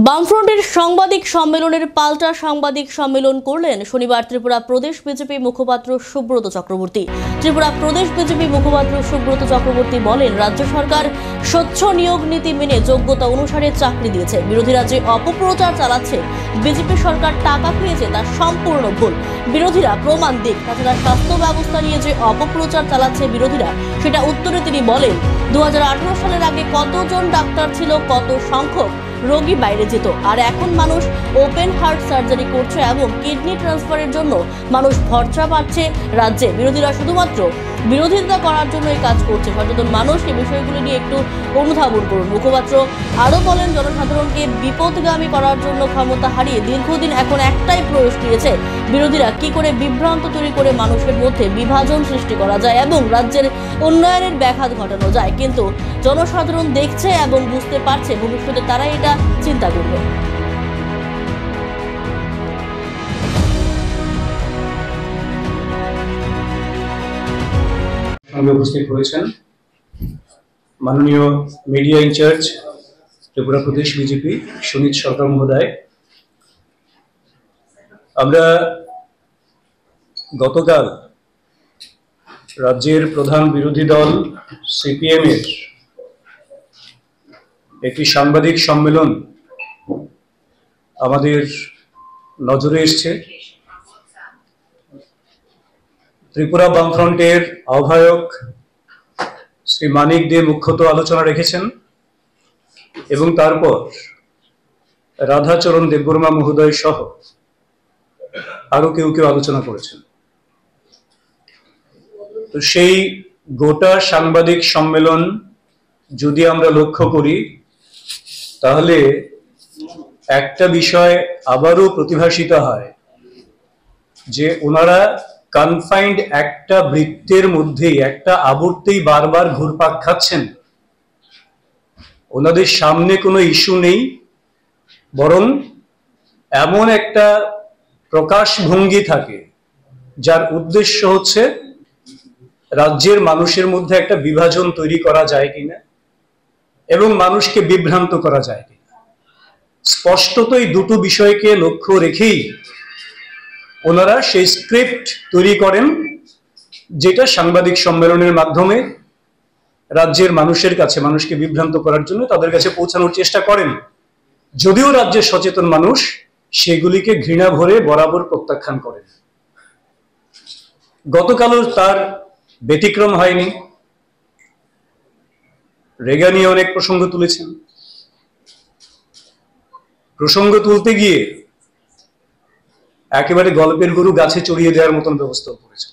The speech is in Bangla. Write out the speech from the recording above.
বামফ্রন্টের সাংবাদিক সম্মেলনের পাল্টা সাংবাদিক সম্মেলন করলেন শনিবার ত্রিপুরা প্রদেশ বিজেপি মুখপাত্র সুব্রত চক্রবর্তী। ত্রিপুরা প্রদেশ বিজেপি মুখপাত্র সুব্রত চক্রবর্তী বলেন, রাজ্য সরকার স্বচ্ছ নিয়োগ নীতি মেনে যোগ্যতা অনুসারে চাকরি দিয়েছে। বিরোধীরা যে অপপ্রচার চালাচ্ছে বিজেপি সরকার টাকা খেয়েছে তা সম্পূর্ণ ভুল। বিরোধীরা প্রমাণ দিক। তাছাড়া স্বাস্থ্য ব্যবস্থা নিয়ে যে অপপ্রচার চালাচ্ছে বিরোধীরা, সেটা উত্তরে তিনি বলেন, 2018 সালের আগে কতজন ডাক্তার ছিল, কত সংখ্যক রোগী বাইরে যেত, আর এখন মানুষ ওপেন হার্ট সার্জারি করছে এবং কিডনি ট্রান্সফারের জন্য মানুষ খরচা পাচ্ছে রাজ্যে। বিরোধীরা শুধুমাত্র বিরোধিতা করার জন্য এই কাজ করছে। সচেতন মানুষ এই বিষয়গুলি নিয়ে একটু অনুধাবন করুন। মুখপাত্র আরও বলেন, জনসাধারণকে বিপদগামী করার জন্য ক্ষমতা হারিয়ে দীর্ঘদিন এখন একটাই প্রয়াস নিয়েছে বিরোধীরা কি করে বিভ্রান্ত তৈরি করে মানুষের মধ্যে বিভাজন সৃষ্টি করা যায় এবং রাজ্যের উন্নয়নের ব্যাঘাত ঘটানো যায়। কিন্তু জনসাধারণ দেখছে এবং বুঝতে পারছে, ভবিষ্যতে তারা এটা চিন্তা করবে। উপস্থিত হয়েছেন মাননীয় মিডিয়া ইনচার্জ ত্রিপুরা প্রদেশ বিজেপি সুনীত সরকার মহোদয়। আমরা গতকাল রাজ্যের প্রধান বিরোধী দল সিপিএম এর একটি সাংবাদিক সম্মেলন আমাদের নজরে এসছে। ত্রিপুরা বামফ্রন্টের আহ্বায়ক শ্রী মানিক দে মুখ্যত আলোচনা রেখেছেন এবং তারপর রাধাচরণ দেববর্মা মহোদয় সহ আরো কেউ কেউ আলোচনা করেছেন। তো সেই গোটা সাংবাদিক সম্মেলন যদি আমরা লক্ষ্য করি, তাহলে একটা বিষয় আবারও প্রতিভাসিত হয় যে ওনারা কনফাইন্ড একটা বৃত্তের মধ্যেই, একটা আবর্তেই বারবার ঘুরপাক খাচ্ছেন। ওনাদের সামনে কোনো ইস্যু নেই, বরং এমন একটা প্রকাশভঙ্গি থাকে যার উদ্দেশ্য হচ্ছে রাজ্যের মানুষের মধ্যে একটা বিভাজন তৈরি করা যায় কিনা এবং মানুষকে বিভ্রান্ত করা যায় কিনা। স্পষ্টত এই দুটো বিষয়কে লক্ষ্য রেখেই ওনারা সেই স্ক্রিপ্ট তৈরি করেন, যেটা সাংবাদিক সম্মেলনের মাধ্যমে রাজ্যের মানুষের কাছে, মানুষকে বিভ্রান্ত করার জন্য তাদের কাছে পৌঁছানোর চেষ্টা করেন। যদিও রাজ্যের সচেতন মানুষ সেগুলিকে ঘৃণা ভরে বরাবর প্রত্যাখ্যান করেন। গতকালও তার ব্যতিক্রম হয়নি। রেগা নিয়ে অনেক প্রসঙ্গ তুলেছেন। প্রসঙ্গ তুলতে গিয়ে একেবারে গল্পের গরু গাছে চড়িয়ে দেওয়ার মতন ব্যবস্থা করেছে।